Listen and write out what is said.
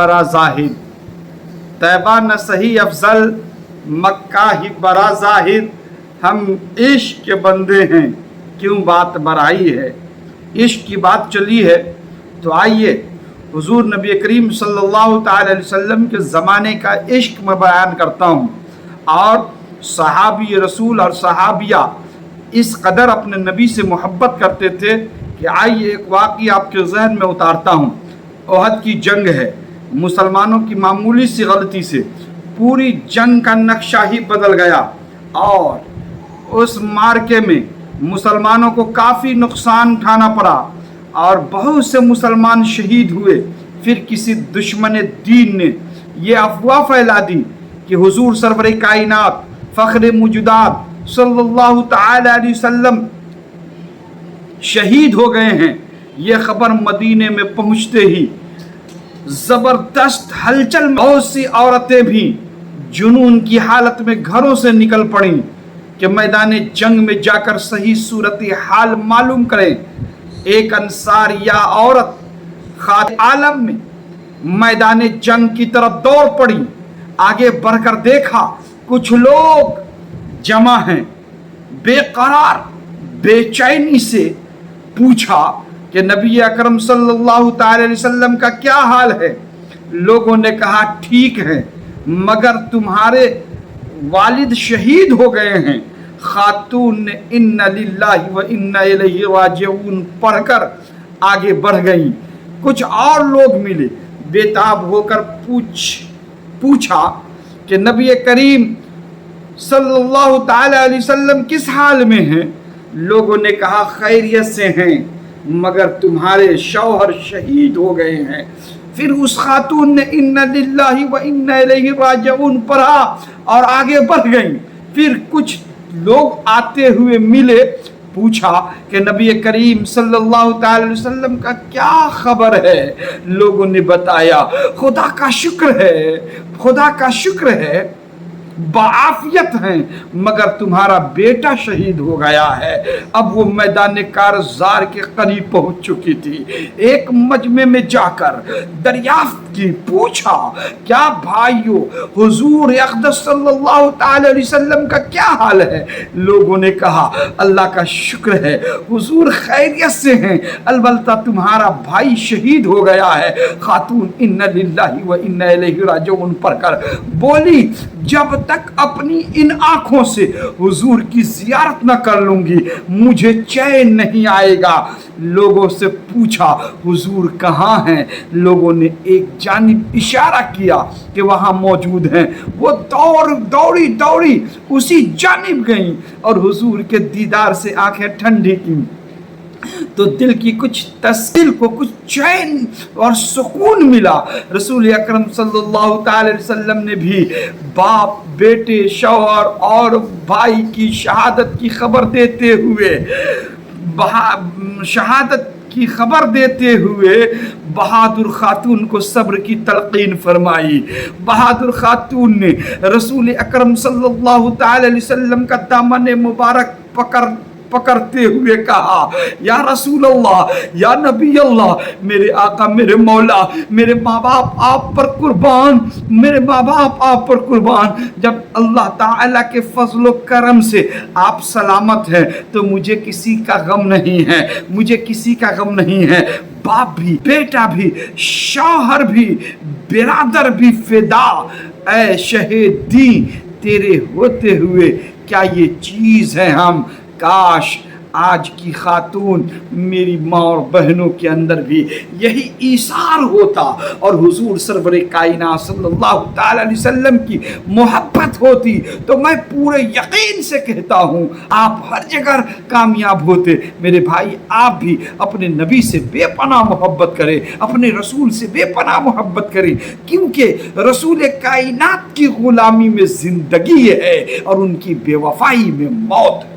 برا زاہد، طیبہ نہ صحیح افضل، مکہ ہی برا زاہد۔ ہم عشق کے بندے ہیں، کیوں بات برائی ہے؟ عشق کی بات چلی ہے تو آئیے حضور نبی کریم صلی اللہ تعالی علیہ وسلم کے زمانے کا عشق میں بیان کرتا ہوں، اور صحابی رسول اور صحابیہ اس قدر اپنے نبی سے محبت کرتے تھے کہ آئیے ایک واقعہ آپ کے ذہن میں اتارتا ہوں۔ احد کی جنگ ہے، مسلمانوں کی معمولی سی غلطی سے پوری جنگ کا نقشہ ہی بدل گیا، اور اس مارکے میں مسلمانوں کو کافی نقصان اٹھانا پڑا اور بہت سے مسلمان شہید ہوئے۔ پھر کسی دشمن دین نے یہ افواہ پھیلا دی کہ حضور سرور کائنات فخر موجودات صلی اللہ تعالی علیہ وسلم شہید ہو گئے ہیں۔ یہ خبر مدینے میں پہنچتے ہی زبردست ہلچل، بہت سی عورتیں بھی جنون کی حالت میں گھروں سے نکل پڑیں کہ میدان جنگ میں جا کر صحیح صورتحال معلوم کریں۔ ایک انصاریہ عورت خاد عالم میں میدان جنگ کی طرف دوڑ پڑی، آگے بڑھ کر دیکھا کچھ لوگ جمع ہیں، بے قرار بے چینی سے پوچھا کہ نبی اکرم صلی اللہ تعالی علیہ وسلم کا کیا حال ہے؟ لوگوں نے کہا ٹھیک ہے، مگر تمہارے والد شہید ہو گئے ہیں۔ خاتون نے ان للہ و انا الیہ راجعون پڑھ کر آگے بڑھ گئیں۔ کچھ اور لوگ ملے، بے تاب ہو کر پوچھا کہ نبی کریم صلی اللہ تعالی علیہ وسلم کس حال میں ہیں؟ لوگوں نے کہا خیریت سے ہیں، مگر تمہارے شوہر شہید ہو گئے ہیں۔ پھر اس خاتون نے ان للہ و انا الیہ راجعون پڑھا اور آگے بڑھ گئیں۔ پھر کچھ لوگ آتے ہوئے ملے، پوچھا کہ نبی کریم صلی اللہ تعالی علیہ وسلم کا کیا خبر ہے؟ لوگوں نے بتایا خدا کا شکر ہے، خدا کا شکر ہے، بعافیت ہیں، مگر تمہارا بیٹا شہید ہو گیا ہے۔ اب وہ میدان کارزار کے قریب پہنچ چکی تھی۔ ایک مجمع میں جا کر دریافت کی، پوچھا کیا بھائیو حضور اقدس صلی اللہ تعالی علیہ وسلم کا کیا حال ہے؟ لوگوں نے کہا اللہ کا شکر ہے، حضور خیریت سے ہیں، البتہ تمہارا بھائی شہید ہو گیا ہے۔ خاتون ان للہ و انا الیہ راجعون پڑھ کر بولی جب تک اپنی ان آنکھوں سے حضور کی زیارت نہ کر لوں گی مجھے چین نہیں آئے گا۔ لوگوں سے پوچھا حضور کہاں ہیں؟ لوگوں نے ایک جانب اشارہ کیا کہ وہاں موجود ہیں۔ وہ دوڑی اسی جانب گئیں اور حضور کے دیدار سے آنکھیں ٹھنڈی کی تو دل کی کچھ تسکین کو کچھ چین اور سکون ملا۔ رسول اکرم صلی اللہ تعالی علیہ وسلم نے بھی باپ، بیٹے، شوہر اور بھائی کی شہادت کی خبر دیتے ہوئے بہادر خاتون کو صبر کی تلقین فرمائی۔ بہادر خاتون نے رسول اکرم صلی اللہ تعالی علیہ وسلم کا دامن مبارک پکڑتے ہوئے کہا یا رسول اللہ، یا نبی اللہ، میرے آقا، میرے مولا، میرے ماں باپ آپ پر قربان، میرے ماں باپ آپ پر قربان۔ جب اللہ تعالیٰ کے فضل و کرم سے آپ سلامت ہیں تو مجھے کسی کا غم نہیں ہے، مجھے کسی کا غم نہیں ہے۔ باپ بھی، بیٹا بھی، شوہر بھی، برادر بھی فدا، اے شہیدی تیرے ہوتے ہوئے کیا یہ چیز ہے ہم؟ کاش آج کی خاتون میری ماں اور بہنوں کے اندر بھی یہی ایثار ہوتا اور حضور سرور کائنات صلی اللہ تعالی علیہ وسلم کی محبت ہوتی تو میں پورے یقین سے کہتا ہوں آپ ہر جگہ کامیاب ہوتے۔ میرے بھائی آپ بھی اپنے نبی سے بے پناہ محبت کریں، اپنے رسول سے بے پناہ محبت کریں، کیونکہ رسول کائنات کی غلامی میں زندگی ہے اور ان کی بے وفائی میں موت ہے۔